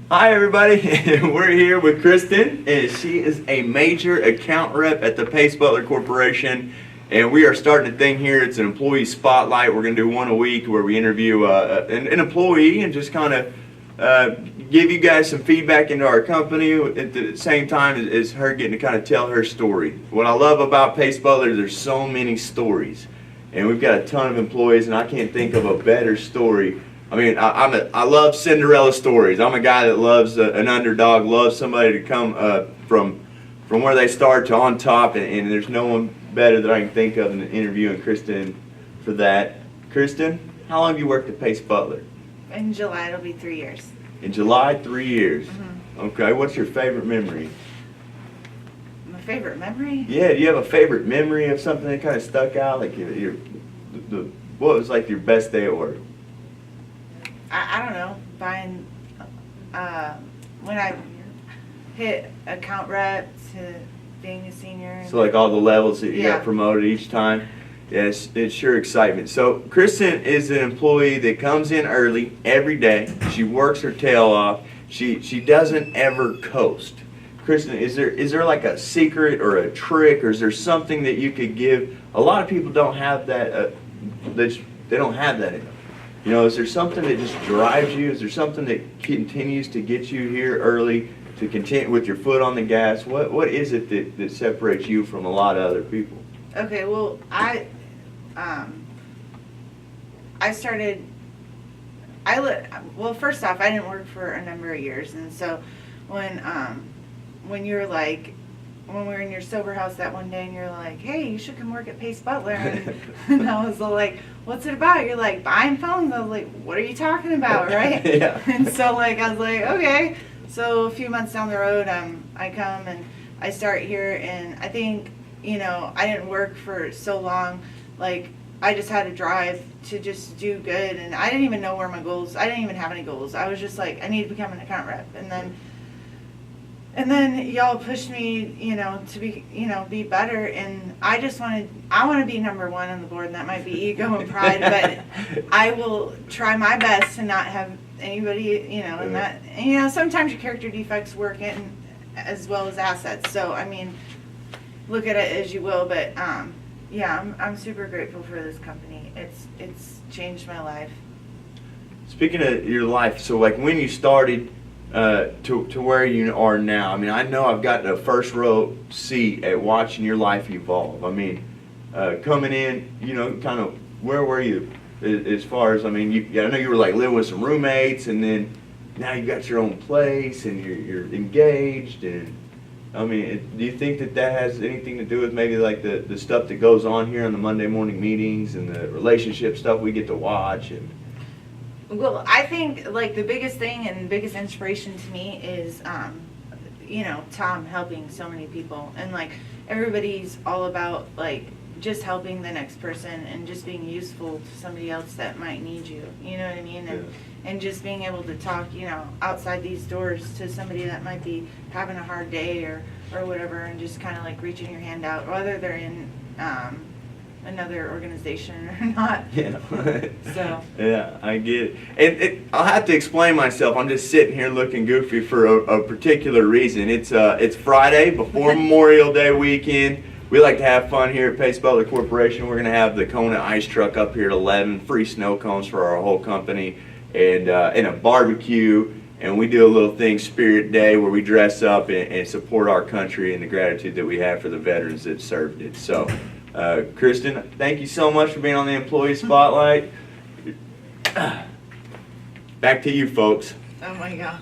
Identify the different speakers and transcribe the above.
Speaker 1: Hi everybody, we're here with Kristen, and she is a major account rep at the PaceButler Corporation, and we are starting a thing here. It's an employee spotlight. We're going to do one a week where we interview an employee and just kind of give you guys some feedback into our company at the same time as her getting to kind of tell her story. What I love about PaceButler is there's so many stories, and we've got a ton of employees, and I can't think of a better story. I mean, I love Cinderella stories. I'm a guy that loves an underdog, loves somebody to come from where they start to on top, and there's no one better that I can think of than interviewing Kristen for that. Kristen, how long have you worked at PaceButler?
Speaker 2: In July, it'll be 3 years.
Speaker 1: In July, 3 years.
Speaker 2: Mm-hmm.
Speaker 1: Okay, what's your favorite memory?
Speaker 2: My favorite memory?
Speaker 1: Yeah, do you have a favorite memory of something that kind of stuck out? Like what was like your best day at work?
Speaker 2: I don't know, buying, when I hit account rep to being a senior.
Speaker 1: So like all the levels that you
Speaker 2: Yeah.
Speaker 1: got promoted each time? Yes, it's sure excitement. So Kristen is an employee that comes in early every day. She works her tail off. She doesn't ever coast. Kristen, is there like a secret or a trick, or is there something that you could give? A lot of people don't have that, they don't have that in them. You know, is there something that just drives you? Is there something that continues to get you here early, to continue with your foot on the gas? What is it that separates you from a lot of other people?
Speaker 2: Okay, well, well, first off, I didn't work for a number of years, and so when you're like, when we were in your sober house that one day and you're like, hey, you should come work at PaceButler, and I was like, what's it about? You're like, buying phones? I was like, what are you talking about, right?
Speaker 1: Yeah.
Speaker 2: And so like, I was like, okay. So a few months down the road, I come and I start here, and I think, you know, I didn't work for so long, like, I just had to drive to just do good, and I didn't even know where my goals, I didn't even have any goals. I was just like, I need to become an account rep, and then y'all pushed me, you know, to be, you know, be better, and I want to be number one on the board, and that might be ego and pride, but I will try my best to not have anybody, you know, and that, and, you know, sometimes your character defects work in as well as assets, so, I mean, look at it as you will, but, yeah, I'm super grateful for this company. It's changed my life.
Speaker 1: Speaking of your life, so like when you started to where you are now, I mean, I know I've got a first row seat at watching your life evolve. I mean, coming in, you know, kind of where were you as far as, I mean, I know you were like living with some roommates, and then now you got your own place and you're engaged, and I mean, do you think that has anything to do with maybe like the stuff that goes on here on the Monday morning meetings and the relationship stuff we get to watch? And
Speaker 2: Well, I think like the biggest thing and biggest inspiration to me is, you know, Tom helping so many people, and like everybody's all about like just helping the next person and just being useful to somebody else that might need you. You know what I mean? And just being able to talk, you know, outside these doors to somebody that might be having a hard day or whatever, and just kind of like reaching your hand out, whether they're in another organization or not.
Speaker 1: Yeah.
Speaker 2: So.
Speaker 1: Yeah, I get it. And I'll have to explain myself. I'm just sitting here looking goofy for a particular reason. It's Friday before Memorial Day weekend. We like to have fun here at PaceButler Corporation. We're going to have the Kona ice truck up here at 11, free snow cones for our whole company, and a barbecue. And we do a little thing, Spirit Day, where we dress up and support our country and the gratitude that we have for the veterans that served it. So, Kristen, thank you so much for being on the Employee Spotlight. Back to you, folks.
Speaker 2: Oh my God.